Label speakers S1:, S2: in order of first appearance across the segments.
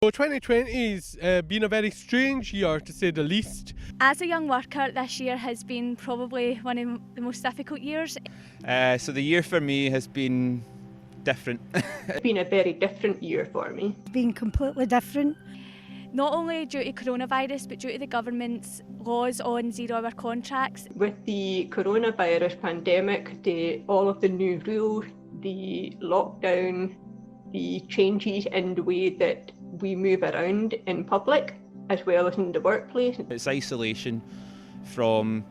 S1: So 2020's been a very strange year, to say the least.
S2: As a young worker, this year has been probably one of the most difficult years.
S3: So the year for me has been different.
S4: It's been a very different year for me.
S5: It's been completely different.
S2: Not only due to coronavirus, but due to the government's laws on zero-hour contracts.
S4: With the coronavirus pandemic, all of the new rules, the lockdown, the changes in the way that we move around in public as well as in the workplace.
S3: It's isolation from,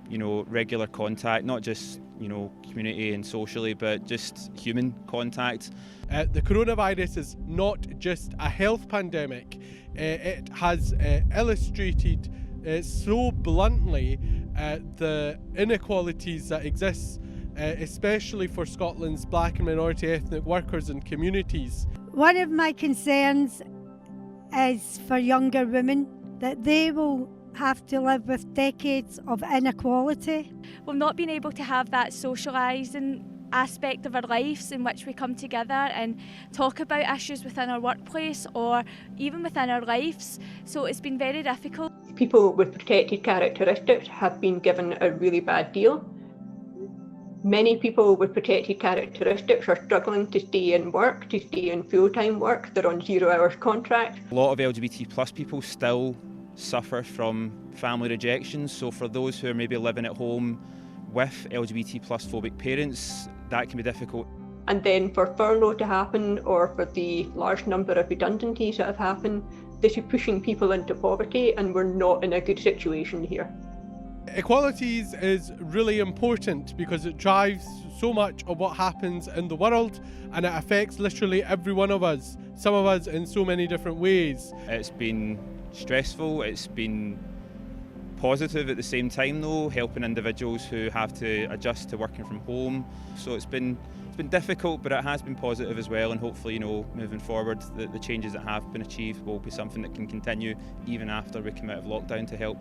S3: regular contact, not just, community and socially, but just human contact.
S1: The coronavirus is not just a health pandemic. It has illustrated so bluntly the inequalities that exist, especially for Scotland's black and minority ethnic workers and communities.
S5: One of my concerns is for younger women, that they will have to live with decades of inequality.
S2: We've not been able to have that socialising aspect of our lives in which we come together and talk about issues within our workplace or even within our lives. So it's been very difficult.
S4: People with protected characteristics have been given a really bad deal. Many people with protected characteristics are struggling to stay in work, to stay in full-time work. They're on 0 hours contract.
S3: A lot of LGBT plus people still suffer from family rejections. So for those who are maybe living at home with LGBT plus phobic parents, that can be difficult.
S4: And then for furlough to happen, or for the large number of redundancies that have happened, this is pushing people into poverty, and we're not in a good situation here.
S1: Equalities is really important because it drives so much of what happens in the world, and it affects literally every one of us, some of us in so many different ways.
S3: It's been stressful, it's been positive at the same time though, helping individuals who have to adjust to working from home. So it's been difficult, but it has been positive as well, and hopefully, moving forward, the changes that have been achieved will be something that can continue even after we come out of lockdown to help,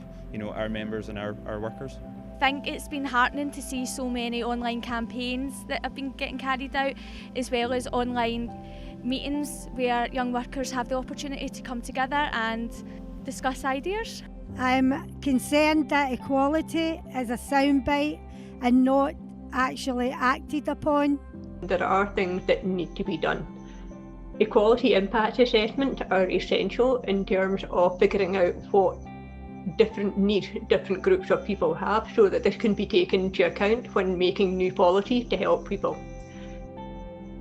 S3: our members and our workers.
S2: I think it's been heartening to see so many online campaigns that have been getting carried out, as well as online meetings where young workers have the opportunity to come together and discuss ideas.
S5: I'm concerned that equality is a soundbite and not actually acted upon.
S4: There are things that need to be done. Equality impact assessments are essential in terms of figuring out what different needs different groups of people have, so that this can be taken into account when making new policies to help people.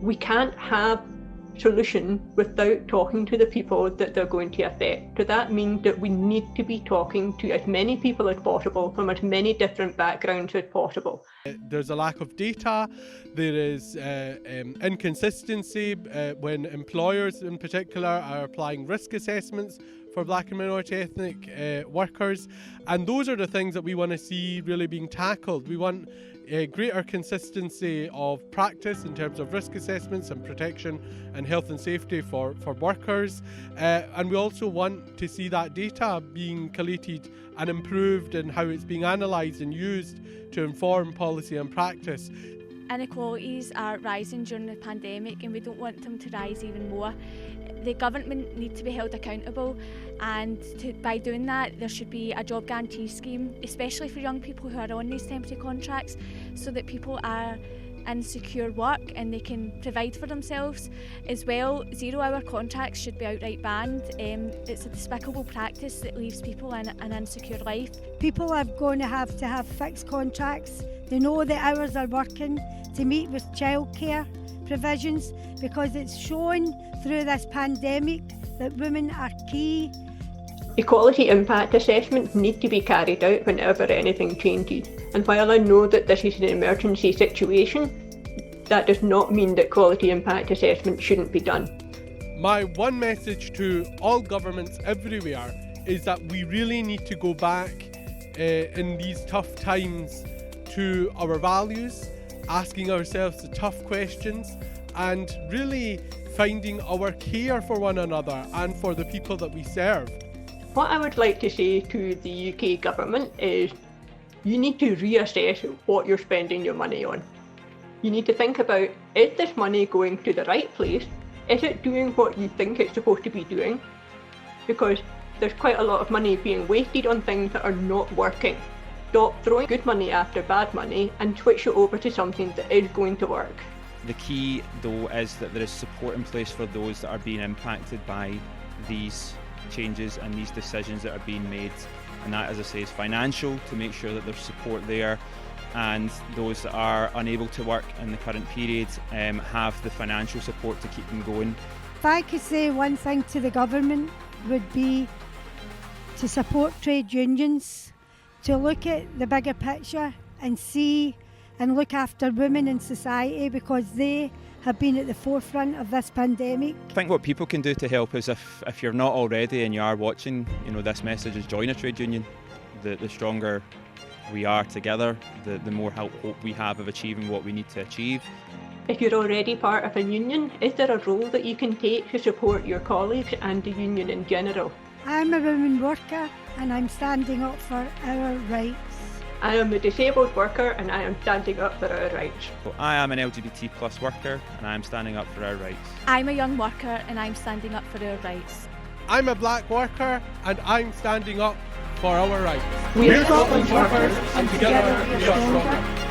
S4: We can't have solution without talking to the people that they're going to affect. So that means that we need to be talking to as many people as possible from as many different backgrounds as possible.
S1: There's a lack of data, there is inconsistency when employers in particular are applying risk assessments for black and minority ethnic workers, and those are the things that we want to see really being tackled. We want greater consistency of practice in terms of risk assessments and protection and health and safety for workers, and we also want to see that data being collated and improved and how it's being analysed and used to inform policy and practice.
S2: Inequalities are rising during the pandemic, and we don't want them to rise even more. The government need to be held accountable, and by doing that there should be a job guarantee scheme, especially for young people who are on these temporary contracts, so that people are in secure work and they can provide for themselves. As well, 0 hour contracts should be outright banned. It's a despicable practice that leaves people in an insecure life.
S5: People are going to have fixed contracts. They know the hours they're working to meet with childcare provisions, because it's shown through this pandemic that women are key.
S4: Equality impact assessments need to be carried out whenever anything changes. And while I know that this is an emergency situation, that does not mean that quality impact assessments shouldn't be done.
S1: My one message to all governments everywhere is that we really need to go back in these tough times to our values, asking ourselves the tough questions, and really finding our care for one another and for the people that we serve.
S4: What I would like to say to the UK government is you need to reassess what you're spending your money on. You need to think about, is this money going to the right place? Is it doing what you think it's supposed to be doing? because there's quite a lot of money being wasted on things that are not working. Stop throwing good money after bad money and switch it over to something that is going to work.
S3: The key, though, is that there is support in place for those that are being impacted by these changes and these decisions that are being made. And that, as I say, is financial, to make sure that there's support there, and those that are unable to work in the current period have the financial support to keep them going.
S5: If I could say one thing to the government, would be to support trade unions, to look at the bigger picture and see and look after women in society, because they have been at the forefront of this pandemic.
S3: I think what people can do to help is, if you're not already and you are watching, this message, is join a trade union. The stronger we are together, the more hope we have of achieving what we need to achieve.
S4: If you're already part of a union, is there a role that you can take to support your colleagues and the union in general?
S5: I'm a women worker and I'm standing up for our rights.
S4: I am a disabled worker and I am standing up for our rights.
S3: Well, I am an LGBT plus worker and I am standing up for our rights.
S2: I'm a young worker and I'm standing up for our rights.
S1: I'm a black worker and I'm standing up for our rights.
S4: We're Scotland's workers and together we are stronger.